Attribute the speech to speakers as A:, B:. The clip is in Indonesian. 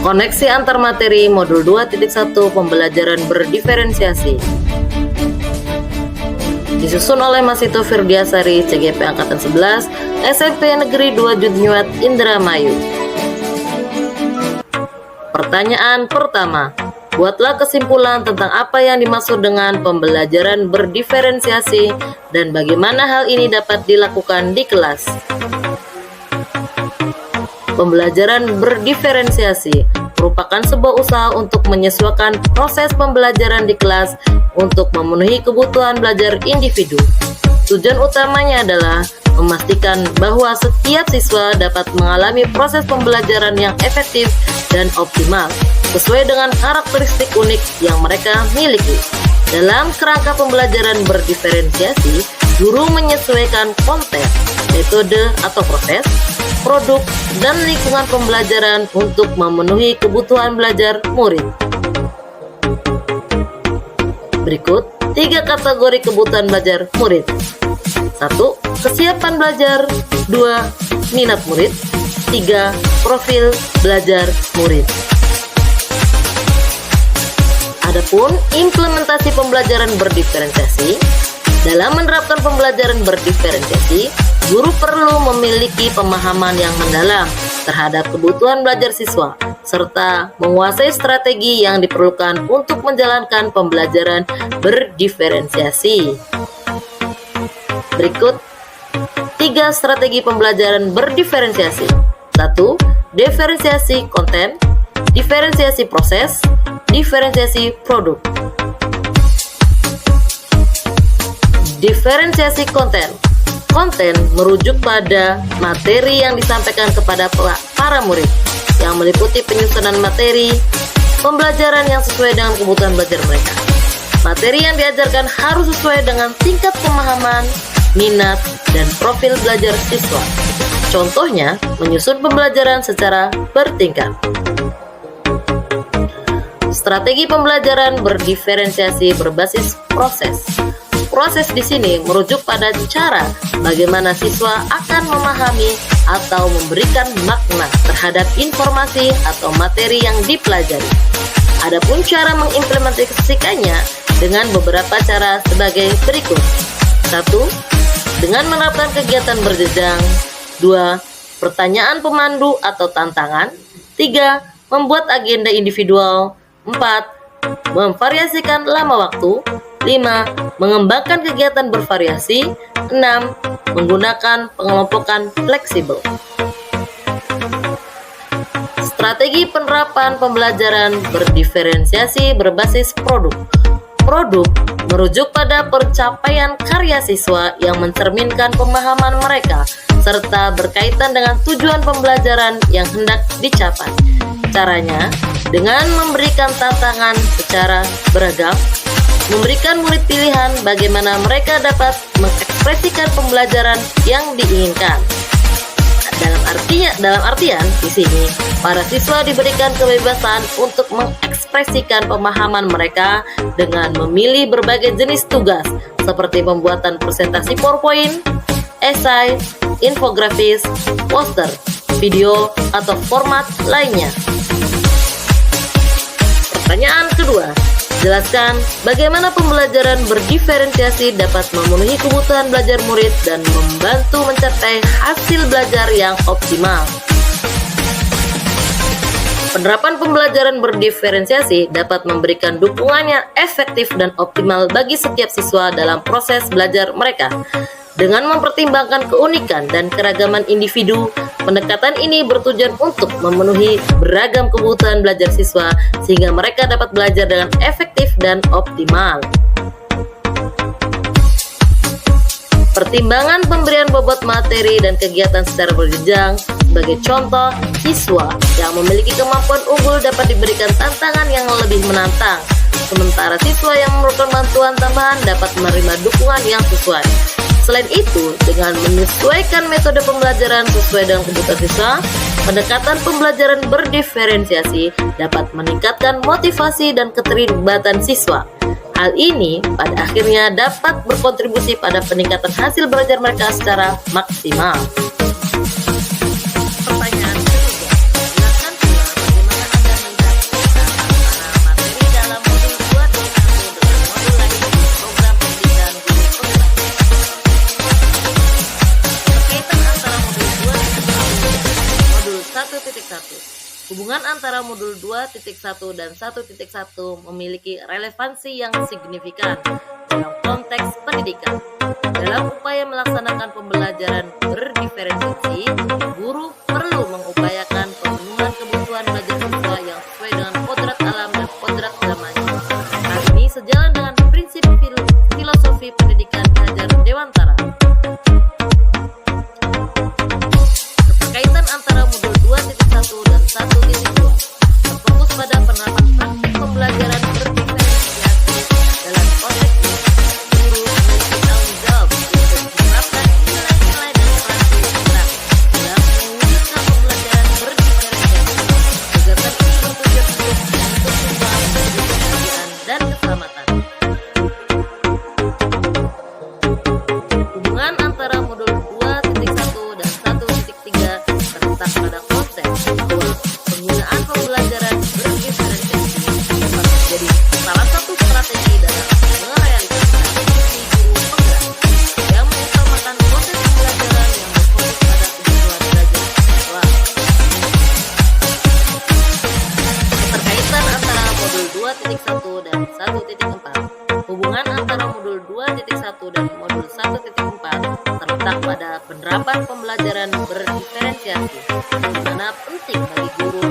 A: Koneksi antar materi modul 2.1 pembelajaran berdiferensiasi. Disusun oleh Masito Firdiasari, CGP Angkatan 11, SMP Negeri 2 Juniwat Indramayu. Pertanyaan pertama. Buatlah kesimpulan tentang apa yang dimaksud dengan pembelajaran berdiferensiasi dan bagaimana hal ini dapat dilakukan di kelas. Pembelajaran berdiferensiasi merupakan sebuah usaha untuk menyesuaikan proses pembelajaran di kelas untuk memenuhi kebutuhan belajar individu. Tujuan utamanya adalah memastikan bahwa setiap siswa dapat mengalami proses pembelajaran yang efektif dan optimal sesuai dengan karakteristik unik yang mereka miliki. Dalam kerangka pembelajaran berdiferensiasi, guru menyesuaikan konten, metode atau proses, produk, dan lingkungan pembelajaran untuk memenuhi kebutuhan belajar murid. Berikut 3 kategori kebutuhan belajar murid. 1. Kesiapan belajar. 2. Minat murid. 3. Profil belajar murid. Adapun implementasi pembelajaran berdiferensiasi, dalam menerapkan pembelajaran berdiferensiasi, guru perlu memiliki pemahaman yang mendalam terhadap kebutuhan belajar siswa, serta menguasai strategi yang diperlukan untuk menjalankan pembelajaran berdiferensiasi. Berikut 3 strategi pembelajaran berdiferensiasi. 1. Diferensiasi konten, diferensiasi proses, diferensiasi produk. Diferensiasi konten. Konten merujuk pada materi yang disampaikan kepada para murid, yang meliputi penyusunan materi pembelajaran yang sesuai dengan kebutuhan belajar mereka. Materi yang diajarkan harus sesuai dengan tingkat pemahaman, minat, dan profil belajar siswa. Contohnya, menyusun pembelajaran secara bertingkat. Strategi pembelajaran berdiferensiasi berbasis proses. Proses di sini merujuk pada cara bagaimana siswa akan memahami atau memberikan makna terhadap informasi atau materi yang dipelajari. Adapun cara mengimplementasikannya dengan beberapa cara sebagai berikut. 1. Dengan menerapkan kegiatan berjenjang. 2. Pertanyaan pemandu atau tantangan. 3. Membuat agenda individual. 4. Memvariasikan lama waktu. 5. Mengembangkan kegiatan bervariasi. 6. Menggunakan pengelompokan fleksibel. Strategi penerapan pembelajaran berdiferensiasi berbasis produk. Produk merujuk pada pencapaian karya siswa yang mencerminkan pemahaman mereka serta berkaitan dengan tujuan pembelajaran yang hendak dicapai. Caranya dengan memberikan tantangan secara beragam, memberikan murid pilihan bagaimana mereka dapat mengekspresikan pembelajaran yang diinginkan. Dalam artian di sini para siswa diberikan kebebasan untuk mengekspresikan pemahaman mereka dengan memilih berbagai jenis tugas seperti pembuatan presentasi PowerPoint, esai, infografis, poster, video, atau format lainnya. Pertanyaan kedua. Jelaskan bagaimana pembelajaran berdiferensiasi dapat memenuhi kebutuhan belajar murid dan membantu mencapai hasil belajar yang optimal. Penerapan pembelajaran berdiferensiasi dapat memberikan dukungan yang efektif dan optimal bagi setiap siswa dalam proses belajar mereka. Dengan mempertimbangkan keunikan dan keragaman individu, pendekatan ini bertujuan untuk memenuhi beragam kebutuhan belajar siswa sehingga mereka dapat belajar dengan efektif dan optimal. Pertimbangan pemberian bobot materi dan kegiatan secara berjenjang. Sebagai contoh, siswa yang memiliki kemampuan unggul dapat diberikan tantangan yang lebih menantang, sementara siswa yang memerlukan bantuan tambahan dapat menerima dukungan yang sesuai. Selain itu, dengan menyesuaikan metode pembelajaran sesuai dengan kebutuhan siswa, pendekatan pembelajaran berdiferensiasi dapat meningkatkan motivasi dan keterlibatan siswa. Hal ini pada akhirnya dapat berkontribusi pada peningkatan hasil belajar mereka secara maksimal. Pertanyaan ketiga, jelaskan pula bagaimana Anda Hubungan antara modul 2.1 dan 1.1 memiliki relevansi yang signifikan dalam konteks pendidikan. Dalam upaya melaksanakan pembelajaran berdiferensiasi, guru perlu mengupayakan pemenuhan kebutuhan belajar siswa yang sesuai dengan kodrat alam dan kodrat zamannya. Hal ini sejalan dengan prinsip filosofi pendidikan Ki Hajar Dewantara. Keterkaitan antara modul 2.1 dan 1.2 berfokus pada penerapan praktik pembelajaran berdiferensiasi dalam konteks guru memiliki tanggung jawab untuk menerapkan nilai-nilai dan peran dalam mewujudkan pembelajaran berdiferensiasi agar tertuju tujuan hidup untuk siswa menjadi kebahagiaan dan keselamatan. Hubungan antara modul 2.1 dan 1.3 terletak pada konsep bahwa penggunaan pembelajaran berdiferensiasi dapat menjadi salah satu strategi dalam merealisasikan visi guru penggerak yang mengutamakan proses pembelajaran yang berfokus pada kebutuhan belajar siswa. Keterkaitan antara modul 2.1 dan 1.4. Hubungan antara modul 2.1 dan modul 1.4 terletak pada penerapan pembelajaran berdiferensiasi, di mana penting bagi guru